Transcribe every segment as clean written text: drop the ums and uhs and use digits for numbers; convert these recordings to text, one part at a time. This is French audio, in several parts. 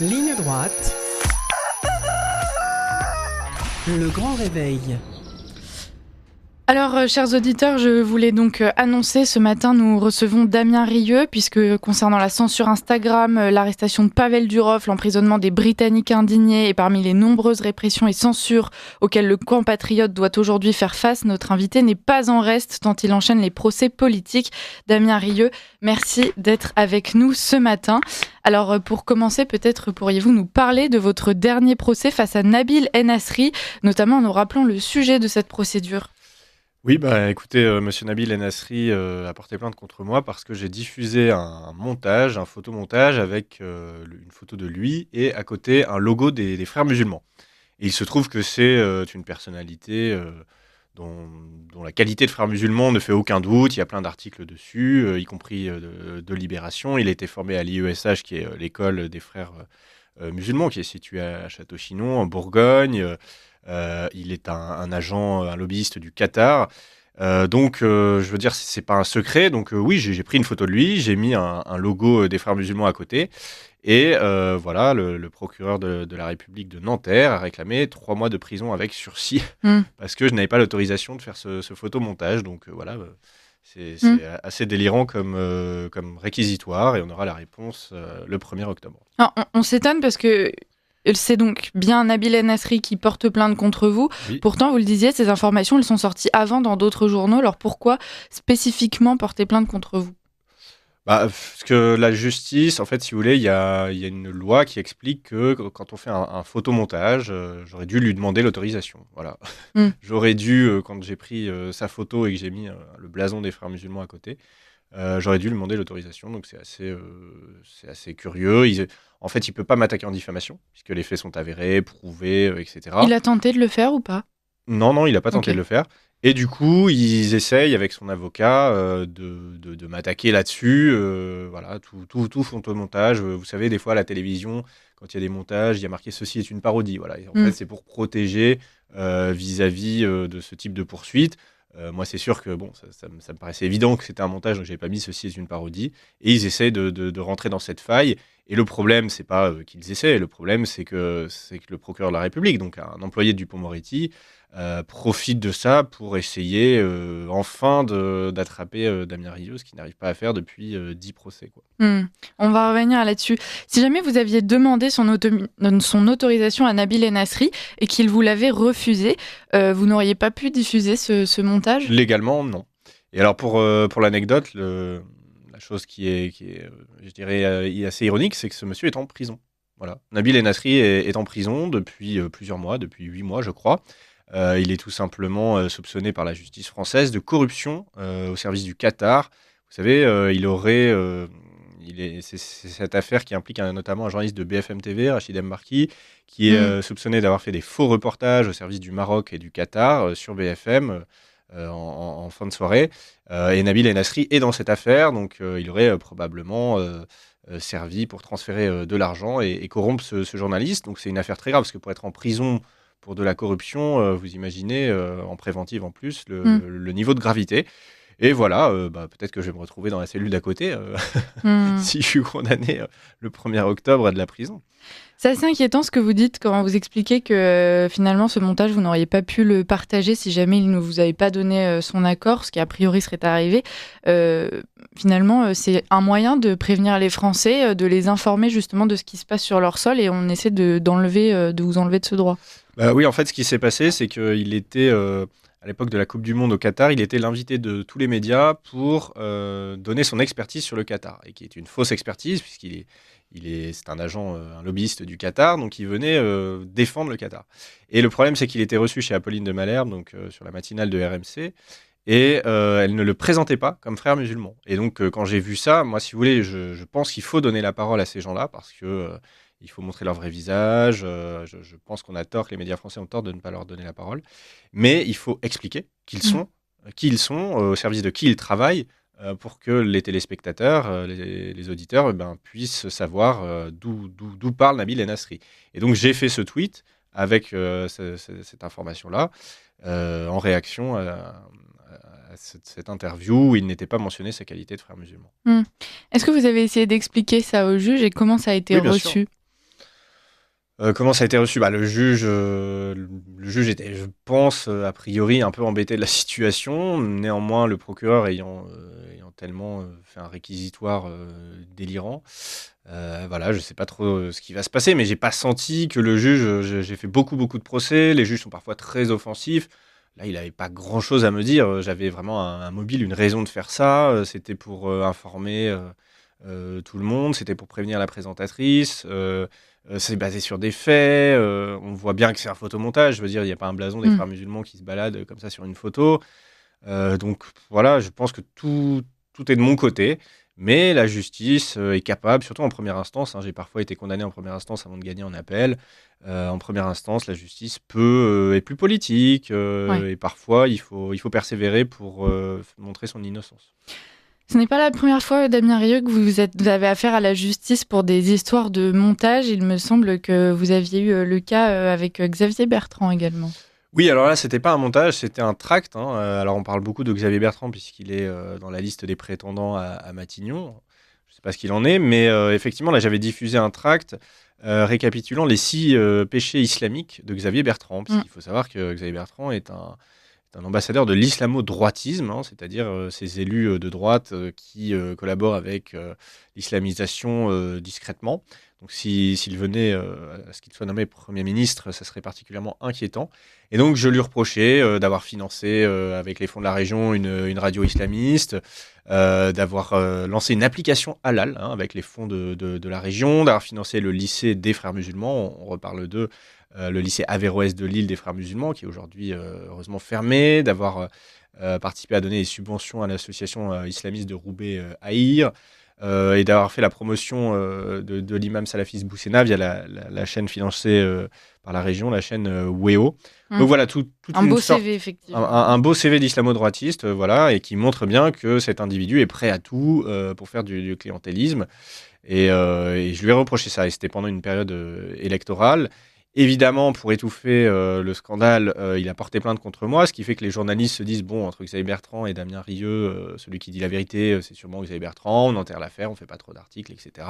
Ligne droite. Le grand réveil. Alors, chers auditeurs, je voulais donc annoncer ce matin, nous recevons Damien Rieu, puisque concernant la censure Instagram, l'arrestation de Pavel Durov, l'emprisonnement des Britanniques indignés et parmi les nombreuses répressions et censures auxquelles le camp patriote doit aujourd'hui faire face, notre invité n'est pas en reste tant il enchaîne les procès politiques. Damien Rieu, merci d'être avec nous ce matin. Alors, pour commencer, peut-être pourriez-vous nous parler de votre dernier procès face à Nabil Enasri, notamment en nous rappelant le sujet de cette procédure. Oui, écoutez, monsieur Nabil Enasri a porté plainte contre moi parce que j'ai diffusé un montage, un photomontage avec une photo de lui et à côté un logo des frères musulmans. Et il se trouve que c'est une personnalité dont la qualité de frère musulman ne fait aucun doute. Il y a plein d'articles dessus, y compris de Libération. Il a été formé à l'IESH, qui est l'école des frères musulmans, qui est située à Château-Chinon, en Bourgogne. Il est un agent, un lobbyiste du Qatar. Je veux dire, c'est pas un secret. Donc oui, j'ai pris une photo de lui, j'ai mis un logo des frères musulmans à côté. Et voilà, le procureur de la République de Nanterre a réclamé 3 mois de prison avec sursis parce que je n'avais pas l'autorisation de faire ce photomontage. Donc voilà, c'est assez délirant comme réquisitoire et on aura la réponse le 1er octobre. Alors, on s'étonne parce que c'est donc bien Nabil Enasri qui porte plainte contre vous. Oui. Pourtant, vous le disiez, ces informations, elles sont sorties avant dans d'autres journaux. Alors pourquoi spécifiquement porter plainte contre vous ? Parce que la justice, en fait, si vous voulez, il y a une loi qui explique que quand on fait un photomontage, j'aurais dû lui demander l'autorisation. Voilà. J'aurais dû, quand j'ai pris sa photo et que j'ai mis le blason des frères musulmans à côté, j'aurais dû lui demander l'autorisation. Donc c'est assez curieux. En fait, il ne peut pas m'attaquer en diffamation, puisque les faits sont avérés, prouvés, etc. Il a tenté de le faire ou pas ? Non, il n'a pas tenté de le faire. Et du coup, ils essayent avec son avocat de m'attaquer là-dessus. Voilà, tout photomontage. Vous savez, des fois à la télévision, quand il y a des montages, il y a marqué «Ceci est une parodie». Voilà. Et en fait, c'est pour protéger vis-à-vis de ce type de poursuite. Moi, c'est sûr que ça me paraissait évident que c'était un montage, donc je n'avais pas mis «Ceci est une parodie». Et ils essayent de rentrer dans cette faille. Et le problème, c'est pas qu'ils essaient. Le problème, c'est que le procureur de la République, donc un employé de Dupond-Moretti, profite de ça pour essayer enfin d'attraper Damien Rieu, ce qu'il n'arrive pas à faire depuis 10 procès. Quoi. On va revenir là-dessus. Si jamais vous aviez demandé son autorisation à Nabil Enasri et qu'il vous l'avait refusé, vous n'auriez pas pu diffuser ce montage ? Légalement, non. Et alors pour l'anecdote, la chose qui est je dirais, assez ironique, c'est que ce monsieur est en prison. Voilà. Nabil Enasri est en prison depuis plusieurs mois, depuis 8 mois, je crois. Il est tout simplement soupçonné par la justice française de corruption au service du Qatar. Vous savez, c'est cette affaire qui implique notamment un journaliste de BFM TV, Rachid Mbarki, qui est soupçonné d'avoir fait des faux reportages au service du Maroc et du Qatar sur BFM en fin de soirée. Et Nabil Enasri est dans cette affaire, donc il aurait probablement servi pour transférer de l'argent et corrompre ce journaliste. Donc c'est une affaire très grave, parce que pour être en prison pour de la corruption, vous imaginez, en préventive en plus, le niveau de gravité. Et voilà, peut-être que je vais me retrouver dans la cellule d'à côté si je suis condamné le 1er octobre à de la prison. C'est assez inquiétant ce que vous dites quand vous expliquez que finalement ce montage, vous n'auriez pas pu le partager si jamais il ne vous avait pas donné son accord, ce qui a priori serait arrivé. Finalement, c'est un moyen de prévenir les Français, de les informer justement de ce qui se passe sur leur sol et on essaie de vous enlever de ce droit. Oui, en fait, ce qui s'est passé, c'est qu'il était, à l'époque de la Coupe du Monde au Qatar, il était l'invité de tous les médias pour donner son expertise sur le Qatar, et qui est une fausse expertise, c'est un agent, un lobbyiste du Qatar, donc il venait défendre le Qatar. Et le problème, c'est qu'il était reçu chez Apolline de Malherbe, donc sur la matinale de RMC, et elle ne le présentait pas comme frère musulman. Et donc, quand j'ai vu ça, moi, si vous voulez, je pense qu'il faut donner la parole à ces gens-là, parce que il faut montrer leur vrai visage. Je pense qu'on a tort, que les médias français ont tort de ne pas leur donner la parole. Mais il faut expliquer qui ils sont, au service de qui ils travaillent, pour que les téléspectateurs, les auditeurs, puissent savoir d'où parle Nabil Enasri. Et donc, j'ai fait ce tweet avec cette information-là, en réaction à cette interview où il n'était pas mentionné sa qualité de frère musulman. Est-ce que vous avez essayé d'expliquer ça au juge et comment ça a été reçu ? Comment ça a été reçu? Bah, le juge était, je pense, a priori un peu embêté de la situation. Néanmoins, le procureur ayant tellement fait un réquisitoire délirant, voilà, je sais pas trop ce qui va se passer, mais j'ai pas senti que le juge. J'ai fait beaucoup, beaucoup de procès. Les juges sont parfois très offensifs. Là, il avait pas grand-chose à me dire. J'avais vraiment un mobile, une raison de faire ça. C'était pour informer tout le monde. C'était pour prévenir la présentatrice. C'est basé sur des faits. On voit bien que c'est un photomontage. Je veux dire, il n'y a pas un blason des Mm. frères musulmans qui se balade comme ça sur une photo. Donc voilà, je pense que tout est de mon côté. Mais la justice est capable, surtout en première instance, hein, j'ai parfois été condamné en première instance avant de gagner en appel. En première instance, la justice est plus politique Ouais. et parfois il faut persévérer pour montrer son innocence. Ce n'est pas la première fois, Damien Rieu, que vous avez affaire à la justice pour des histoires de montage. Il me semble que vous aviez eu le cas avec Xavier Bertrand également. Oui, alors là, c'était pas un montage, c'était un tract, hein. Alors, on parle beaucoup de Xavier Bertrand puisqu'il est dans la liste des prétendants à Matignon. Je sais pas ce qu'il en est, mais effectivement, là, j'avais diffusé un tract récapitulant les 6 péchés islamiques de Xavier Bertrand, Mm. puisqu'il faut savoir que Xavier Bertrand est un ambassadeur de l'islamo-droitisme, hein, c'est-à-dire ces élus de droite qui collaborent avec l'islamisation discrètement. Donc s'il venait à ce qu'il soit nommé Premier ministre, ça serait particulièrement inquiétant. Et donc je lui reprochais d'avoir financé avec les fonds de la région une radio islamiste, d'avoir lancé une application halal hein, avec les fonds de la région, d'avoir financé le lycée des frères musulmans, on reparle d'eux, le lycée Averroès de Lille des frères musulmans, qui est aujourd'hui heureusement fermé, d'avoir participé à donner des subventions à l'association islamiste de Roubaix Haïr, et d'avoir fait la promotion de l'imam salafiste Boussena via la chaîne financée par la région, la chaîne Weo. Donc voilà, toute Un une beau sorte, CV, effectivement. un beau CV d'islamo-droitiste, voilà, et qui montre bien que cet individu est prêt à tout pour faire du clientélisme. Et je lui ai reproché ça, et c'était pendant une période électorale. Évidemment, pour étouffer le scandale, il a porté plainte contre moi, ce qui fait que les journalistes se disent, bon, entre Xavier Bertrand et Damien Rieu, celui qui dit la vérité, c'est sûrement Xavier Bertrand, on enterre l'affaire, on fait pas trop d'articles, etc.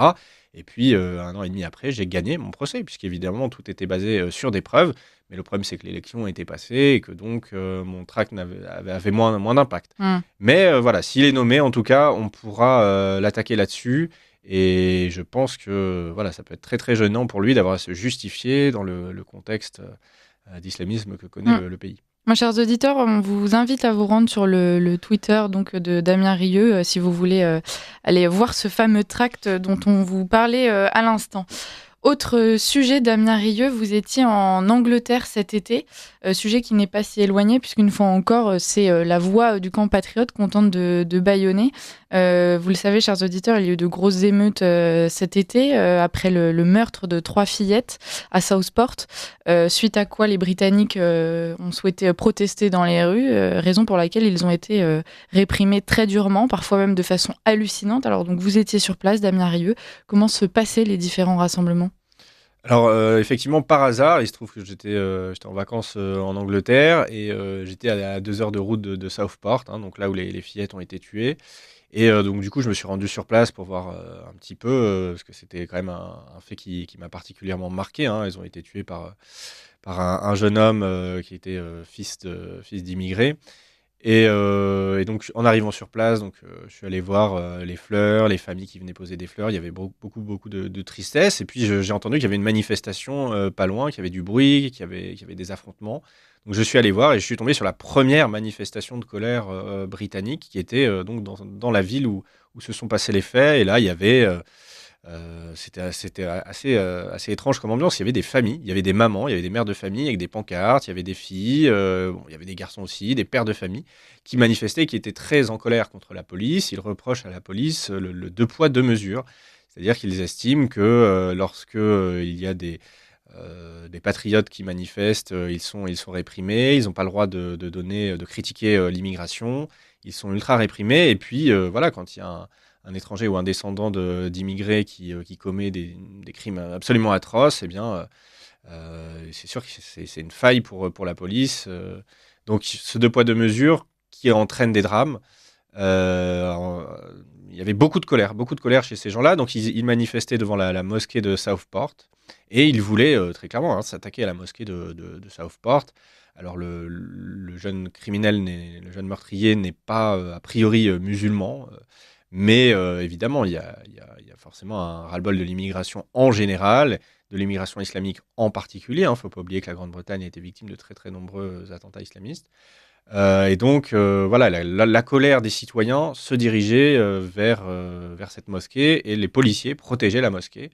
Et puis, 1 an et demi après, j'ai gagné mon procès, puisqu'évidemment, tout était basé sur des preuves. Mais le problème, c'est que l'élection était passée et que donc mon tract avait moins d'impact. Mm. Mais voilà, s'il est nommé, en tout cas, on pourra l'attaquer là-dessus. Et je pense que voilà, ça peut être très très gênant pour lui d'avoir à se justifier dans le contexte d'islamisme que connaît le pays. Mes chers auditeurs, on vous invite à vous rendre sur le Twitter donc, de Damien Rieu si vous voulez aller voir ce fameux tract dont on vous parlait à l'instant. Autre sujet, Damien Rieu, vous étiez en Angleterre cet été, sujet qui n'est pas si éloigné, puisqu'une fois encore, c'est la voix du camp patriote qu'on tente de bâillonner. Vous le savez, chers auditeurs, il y a eu de grosses émeutes cet été, après le meurtre de 3 fillettes à Southport, suite à quoi les Britanniques ont souhaité protester dans les rues, raison pour laquelle ils ont été réprimés très durement, parfois même de façon hallucinante. Alors donc vous étiez sur place, Damien Rieu, comment se passaient les différents rassemblements ? Alors effectivement, par hasard, il se trouve que j'étais en vacances en Angleterre et j'étais à 2 heures de route de Southport, hein, donc là où les fillettes ont été tuées. Et donc du coup, je me suis rendu sur place pour voir un petit peu, parce que c'était quand même un fait qui m'a particulièrement marqué, hein. Elles ont été tuées par un jeune homme qui était fils d'immigrés. Et donc, en arrivant sur place, donc, je suis allé voir les fleurs, les familles qui venaient poser des fleurs. Il y avait beaucoup, beaucoup de tristesse. Et puis, j'ai entendu qu'il y avait une manifestation pas loin, qu'il y avait du bruit, qu'il y avait des affrontements. Donc, je suis allé voir et je suis tombé sur la première manifestation de colère britannique qui était donc dans la ville où se sont passés les faits. Et là, il y avait c'était assez étrange comme ambiance. Il y avait des familles, il y avait des mamans, il y avait des mères de famille avec des pancartes, il y avait des filles, bon, il y avait des garçons aussi, des pères de famille qui manifestaient, qui étaient très en colère contre la police. Ils reprochent à la police le deux poids, deux mesures. C'est-à-dire qu'ils estiment que lorsque il y a des patriotes qui manifestent, ils sont réprimés, ils n'ont pas le droit de critiquer l'immigration, ils sont ultra réprimés. Et puis voilà, quand il y a un étranger ou un descendant d'immigrés qui commet des crimes absolument atroces, eh bien, c'est sûr que c'est une faille pour la police. Donc, ce deux poids, deux mesures qui entraîne des drames. il y avait beaucoup de colère chez ces gens-là. Donc ils manifestaient devant la mosquée de Southport et ils voulaient très clairement s'attaquer à la mosquée de Southport. Alors le jeune criminel, le jeune meurtrier n'est pas a priori musulman, mais évidemment il y a forcément un ras-le-bol de l'immigration en général, de l'immigration islamique en particulier. Il ne faut pas oublier que la Grande-Bretagne a été victime de très très nombreux attentats islamistes. Et donc, voilà, la colère des citoyens se dirigeait vers cette mosquée et les policiers protégeaient la mosquée.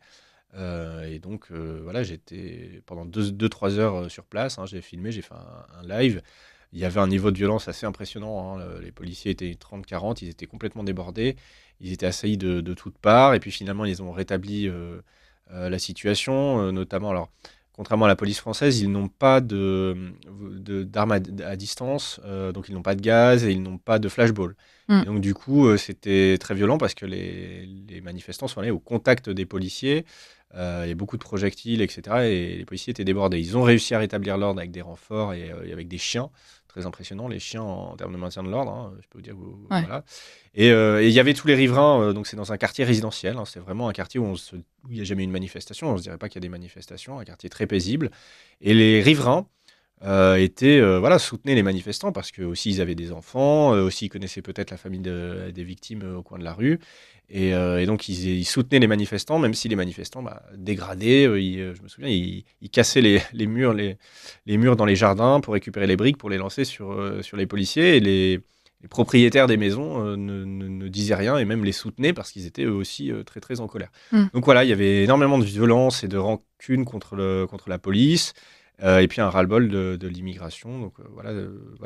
Et donc, voilà, j'étais pendant 2-3 heures sur place. J'ai filmé, j'ai fait un live. Il y avait un niveau de violence assez impressionnant. Les policiers étaient 30-40, ils étaient complètement débordés. Ils étaient assaillis de toutes parts. Et puis finalement, ils ont rétabli la situation, notamment. Alors, contrairement à la police française, ils n'ont pas d'armes à distance, donc ils n'ont pas de gaz et ils n'ont pas de flashball. Mm. Et donc du coup, c'était très violent parce que les manifestants sont allés au contact des policiers. Il y a beaucoup de projectiles, etc. Et les policiers étaient débordés. Ils ont réussi à rétablir l'ordre avec des renforts et avec des chiens. Très impressionnant, les chiens en termes de maintien de l'ordre. Je peux vous dire, Ouais. voilà. Et il y avait tous les riverains, donc c'est dans un quartier résidentiel. C'est vraiment un quartier où il n'y a jamais eu une manifestation. On ne se dirait pas qu'il y a des manifestations, un quartier très paisible. Et les riverains voilà, soutenaient les manifestants parce que aussi ils avaient des enfants, aussi ils connaissaient peut-être la famille des victimes au coin de la rue. Et donc ils soutenaient les manifestants, même si les manifestants dégradaient. Je me souviens, ils cassaient les murs, les murs dans les jardins pour récupérer les briques, pour les lancer sur les policiers. Et les propriétaires des maisons ne disaient rien et même les soutenaient parce qu'ils étaient eux aussi très très en colère. Mm. Donc voilà, il y avait énormément de violence et de rancune contre la police. Et puis un ras-le-bol de l'immigration. Donc voilà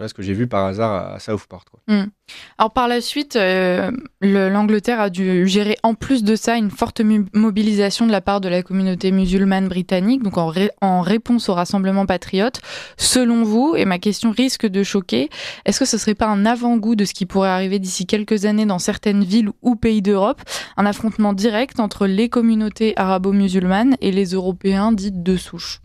ce que j'ai vu par hasard à Southport, quoi. Mm. Alors par la suite, l'Angleterre a dû gérer en plus de ça une forte mobilisation de la part de la communauté musulmane britannique, donc en réponse au rassemblement patriote. Selon vous, et ma question risque de choquer, est-ce que ce serait pas un avant-goût de ce qui pourrait arriver d'ici quelques années dans certaines villes ou pays d'Europe, un affrontement direct entre les communautés arabo-musulmanes et les Européens dits de souche?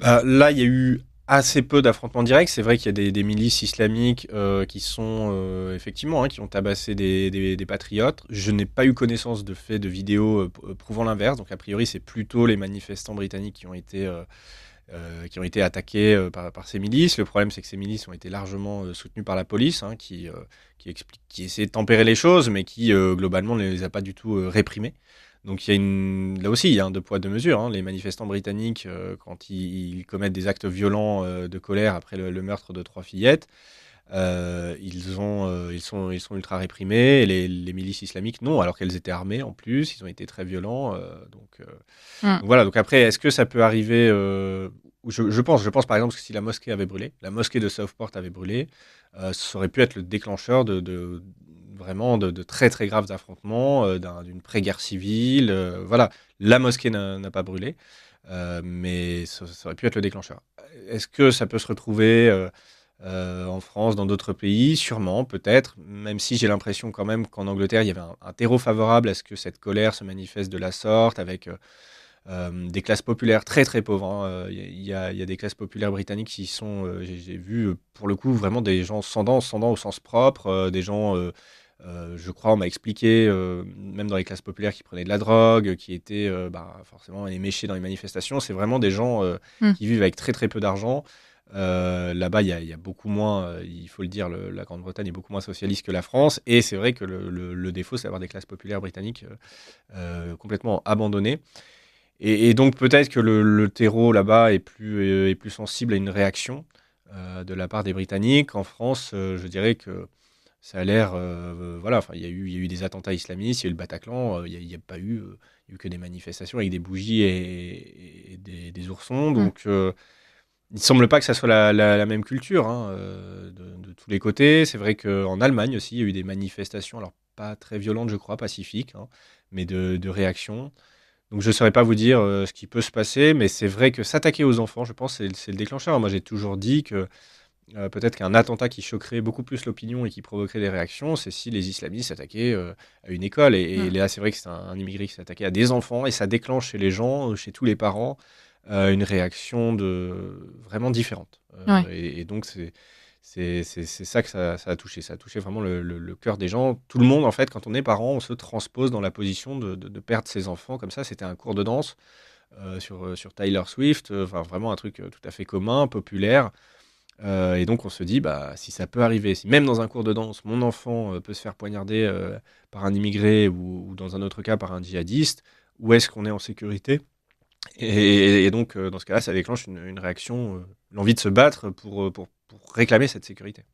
Là, il y a eu assez peu d'affrontements directs. C'est vrai qu'il y a des milices islamiques qui sont effectivement qui ont tabassé des patriotes. Je n'ai pas eu connaissance de faits de vidéos prouvant l'inverse. Donc a priori, c'est plutôt les manifestants britanniques qui ont été attaqués par ces milices. Le problème, c'est que ces milices ont été largement soutenues par la police, qui essaie de tempérer les choses, mais qui globalement ne les a pas du tout réprimées. Donc là aussi, il y a un deux poids deux mesures. Les manifestants britanniques, quand ils commettent des actes violents de colère après le meurtre de 3 fillettes, ils sont ultra réprimés. Et les milices islamiques, non, alors qu'elles étaient armées en plus, ils ont été très violents. Donc voilà. Donc après, est-ce que ça peut arriver je pense par exemple que si la mosquée avait brûlé, la mosquée de Southport avait brûlé, ça aurait pu être le déclencheur vraiment de très très graves affrontements, d'une pré-guerre civile. Voilà, la mosquée n'a pas brûlé, mais ça aurait pu être le déclencheur. Est-ce que ça peut se retrouver en France, dans d'autres pays? Sûrement, peut-être, même si j'ai l'impression quand même qu'en Angleterre, il y avait un terreau favorable à ce que cette colère se manifeste de la sorte, avec des classes populaires très très pauvres. Il y a des classes populaires britanniques qui sont, j'ai vu pour le coup vraiment des gens sans dents au sens propre, des gens, je crois, on m'a expliqué, même dans les classes populaires, qui prenaient de la drogue, qui étaient forcément éméchés dans les manifestations. C'est vraiment des gens qui vivent avec très très peu d'argent. Là-bas, il y a beaucoup moins, il faut le dire, la Grande-Bretagne est beaucoup moins socialiste que la France. Et c'est vrai que le défaut, c'est d'avoir des classes populaires britanniques complètement abandonnées. Et donc peut-être que le terreau là-bas est plus sensible à une réaction de la part des Britanniques. En France, je dirais que ça a l'air, voilà, enfin, il y a eu des attentats islamistes, il y a eu le Bataclan, il n'y a pas eu, il y a eu que des manifestations avec des bougies et des oursons. Donc il ne semble pas que ça soit la même culture de tous les côtés. C'est vrai qu'en Allemagne aussi, il y a eu des manifestations, alors pas très violentes, je crois, pacifiques, mais de réaction. Donc je ne saurais pas vous dire ce qui peut se passer, mais c'est vrai que s'attaquer aux enfants, je pense, c'est le déclencheur. Moi, j'ai toujours dit que peut-être qu'un attentat qui choquerait beaucoup plus l'opinion et qui provoquerait des réactions, c'est si les islamistes s'attaquaient à une école. Et là, c'est vrai que c'est un immigré qui s'attaquait à des enfants, et ça déclenche chez les gens, chez tous les parents, une réaction vraiment différente. Ouais. Et donc, C'est ça que ça a touché. Ça a touché vraiment le cœur des gens. Tout le monde, en fait, quand on est parent, on se transpose dans la position de perdre ses enfants comme ça. C'était un cours de danse sur Taylor Swift, enfin vraiment un truc tout à fait commun, populaire. Et donc on se dit, bah, si ça peut arriver, si même dans un cours de danse, mon enfant peut se faire poignarder par un immigré ou dans un autre cas par un djihadiste, où est-ce qu'on est en sécurité? Et donc, dans ce cas-là, ça déclenche une réaction, l'envie de se battre pour réclamer cette sécurité.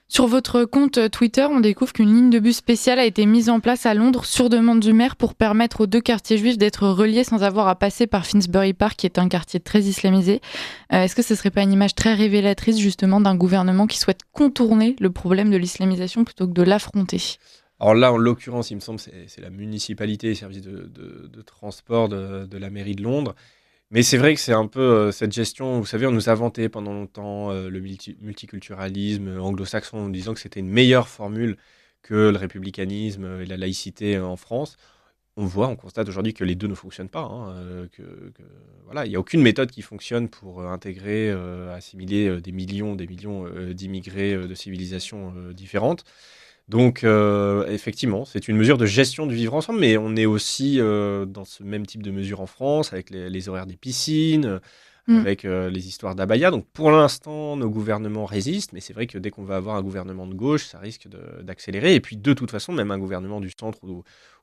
Sur votre compte Twitter, on découvre qu'une ligne de bus spéciale a été mise en place à Londres sur demande du maire pour permettre aux 2 quartiers juifs d'être reliés sans avoir à passer par Finsbury Park, qui est un quartier très islamisé. Est-ce que ce ne serait pas une image très révélatrice justement d'un gouvernement qui souhaite contourner le problème de l'islamisation plutôt que de l'affronter? Alors là, en l'occurrence, il me semble, c'est la municipalité, les services de transport de la mairie de Londres. Mais c'est vrai que c'est un peu cette gestion, vous savez, on nous a vanté pendant longtemps le multiculturalisme anglo-saxon en disant que c'était une meilleure formule que le républicanisme et la laïcité en France. On constate aujourd'hui que les deux ne fonctionnent pas, hein, voilà, il n'y a aucune méthode qui fonctionne pour intégrer, assimiler des millions d'immigrés de civilisations différentes. Donc, effectivement, c'est une mesure de gestion du vivre ensemble, mais on est aussi dans ce même type de mesure en France, avec les horaires des piscines, avec les histoires d'abaya. Donc, pour l'instant, nos gouvernements résistent, mais c'est vrai que dès qu'on va avoir un gouvernement de gauche, ça risque d'accélérer. Et puis, de toute façon, même un gouvernement du centre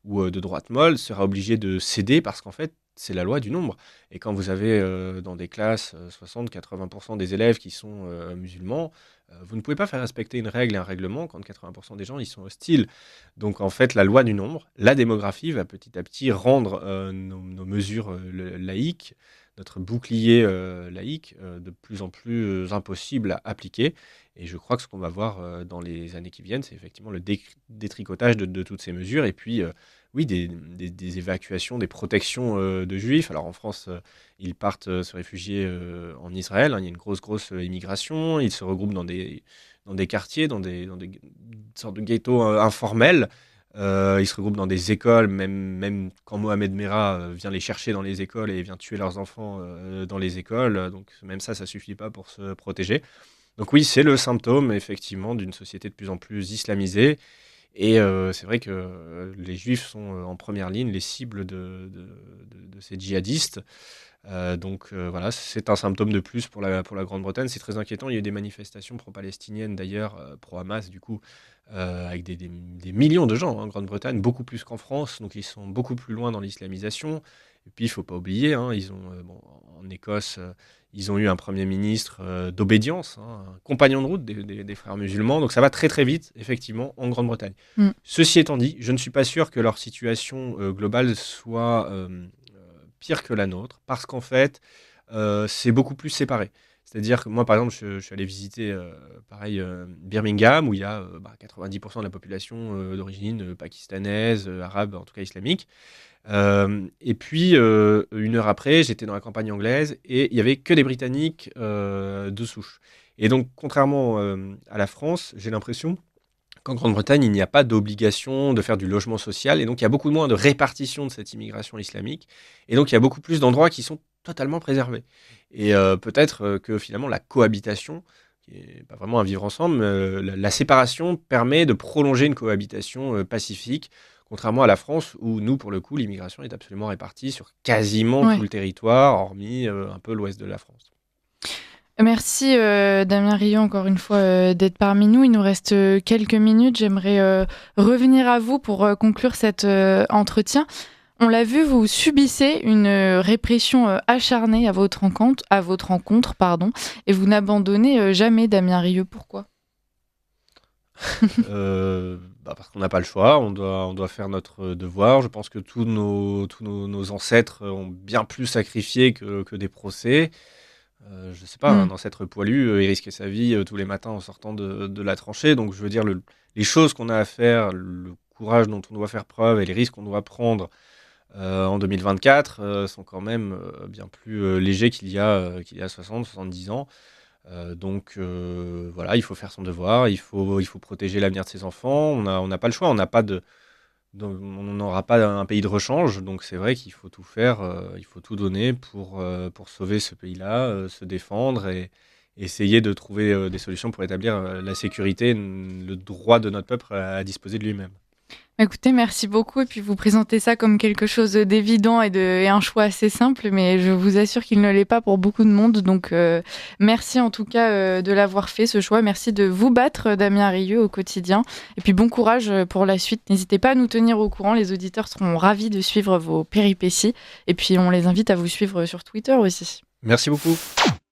ou de droite molle sera obligé de céder parce qu'en fait, c'est la loi du nombre. Et quand vous avez dans des classes 60-80% des élèves qui sont musulmans, vous ne pouvez pas faire respecter une règle et un règlement quand 80% des gens y sont hostiles. Donc en fait, la loi du nombre, la démographie va petit à petit rendre nos mesures laïques, notre bouclier laïque, de plus en plus impossible à appliquer. Et je crois que ce qu'on va voir dans les années qui viennent, c'est effectivement le détricotage de toutes ces mesures. Et puis, oui, des évacuations, des protections de juifs. Alors en France, ils partent se réfugier en Israël, hein. Il y a une grosse immigration. Ils se regroupent dans des quartiers, dans des sortes de ghettos informels. Ils se regroupent dans des écoles, même quand Mohamed Merah vient les chercher dans les écoles et vient tuer leurs enfants dans les écoles. Donc même ça suffit pas pour se protéger. Donc oui, c'est le symptôme effectivement d'une société de plus en plus islamisée. Et c'est vrai que les juifs sont en première ligne, les cibles de ces djihadistes. Donc voilà, c'est un symptôme de plus pour la Grande-Bretagne. C'est très inquiétant. Il y a eu des manifestations pro-palestiniennes d'ailleurs, pro-Hamas du coup, avec des millions de gens en Grande-Bretagne, beaucoup plus qu'en France. Donc ils sont beaucoup plus loin dans l'islamisation. Et puis il ne faut pas oublier, hein, ils ont, en Écosse, ils ont eu un Premier ministre d'obédience, hein, un compagnon de route des frères musulmans. Donc ça va très très vite, effectivement, en Grande-Bretagne. Ceci étant dit, je ne suis pas sûr que leur situation globale soit pire que la nôtre, parce qu'en fait, c'est beaucoup plus séparé. C'est-à-dire que moi, par exemple, je suis allé visiter Birmingham, où il y a 90% de la population d'origine pakistanaise, arabe, en tout cas islamique. Et puis, une heure après, j'étais dans la campagne anglaise et il n'y avait que des Britanniques de souche. Et donc, contrairement à la France, j'ai l'impression qu'en Grande-Bretagne, il n'y a pas d'obligation de faire du logement social. Et donc, il y a beaucoup moins de répartition de cette immigration islamique. Et donc, il y a beaucoup plus d'endroits qui sont totalement préservés. Et peut-être que finalement, la cohabitation, qui n'est pas vraiment un vivre ensemble, la séparation permet de prolonger une cohabitation pacifique, contrairement à la France, où nous, pour le coup, l'immigration est absolument répartie sur quasiment tout le territoire, hormis un peu l'ouest de la France. Merci Damien Rieu, encore une fois, d'être parmi nous. Il nous reste quelques minutes. J'aimerais revenir à vous pour conclure cet entretien. On l'a vu, vous subissez une répression acharnée à votre rencontre, et vous n'abandonnez jamais Damien Rieu. Pourquoi ? Parce qu'on n'a pas le choix, on doit faire notre devoir. Je pense que tous nos ancêtres ont bien plus sacrifié que des procès. Je sais pas, un ancêtre poilu, il risquait sa vie tous les matins en sortant de la tranchée. Donc je veux dire, les choses qu'on a à faire, le courage dont on doit faire preuve et les risques qu'on doit prendre en 2024 sont quand même bien plus légers qu'il y a 60, 70 ans. Donc voilà, il faut faire son devoir, il faut protéger l'avenir de ses enfants. On n'a pas le choix, on n'aura pas un pays de rechange, donc c'est vrai qu'il faut tout faire, il faut tout donner pour sauver ce pays-là, se défendre et essayer de trouver des solutions pour établir la sécurité, le droit de notre peuple à disposer de lui-même. Écoutez, merci beaucoup. Et puis vous présentez ça comme quelque chose d'évident et un choix assez simple, mais je vous assure qu'il ne l'est pas pour beaucoup de monde. Donc merci en tout cas de l'avoir fait, ce choix. Merci de vous battre, Damien Rieu, au quotidien. Et puis bon courage pour la suite. N'hésitez pas à nous tenir au courant. Les auditeurs seront ravis de suivre vos péripéties. Et puis on les invite à vous suivre sur Twitter aussi. Merci beaucoup.